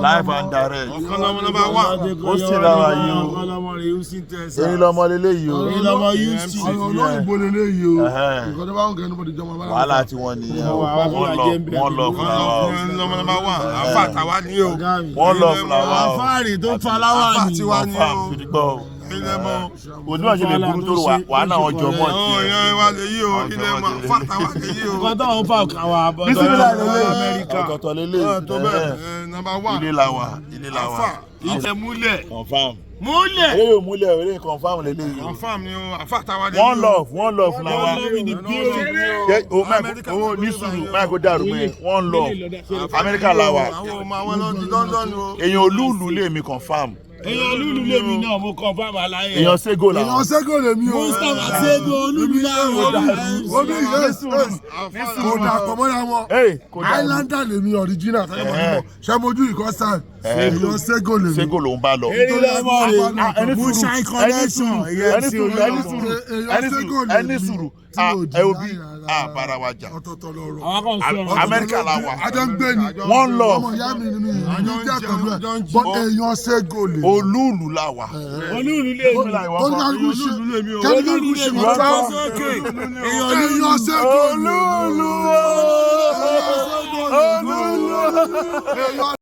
Live and direct. Ó sì lára yìí o. Èyí lọmọ lélẹ́yìí o. Wàhálà tí wọ́n nìyẹn o. Wọ́n lọ fúláwà o. Wọ́n lọ fúláwà o. Àfáàrí tó fa láwà ní. Òdúnà ṣe lè burú tó wà náà wọn jọ mọ́ Nǹkan tó ń fa kàwá Amẹ́ríkà. Ọ̀tọ̀tọ̀ lélẹ́yìí. Ilé la wà. Ìjẹ múlẹ̀. Confirm. Múlẹ̀. Eré yóò múlẹ̀ eré confirm lélẹ́yìí. Confirm ni o, àfàtàwà ni. One love làwà. Owó ní sùúrù máa kó dàrú mẹ́. One love. Amẹ́ríkà làwà. Èèyàn olúùlù lè mi confirm. Èèyàn olúùlù lèmi náà mo confirm àlàyé. Èèyàn Sego làwà. Èèyàn Sego lèmi o. Mustapha Sego olúùlù láwọn. Ó ní kò dàpọ̀ mọ́ra wọn. Islander lèmi original ṣe mojú ìkọ́sán. Èèyàn Sego lèmi. Sego ló ń bá lọ. Ẹni sùúrù ẹ wo bí bára wa jà. Amẹ́ríkà la wà. Ajọ́ ń gbé ni. One love. Ọmọ ìyá mi ni mi àjọ ń jà pẹ̀lú ẹ̀. Bọ́ èèyàn Sego lèmi. Olúùlù la wà. Olúùlù lèmi. Kọ́ńtàkùn ṣe Olúùlù lèmi. Èèyàn Sego lèmi. Olúùlù.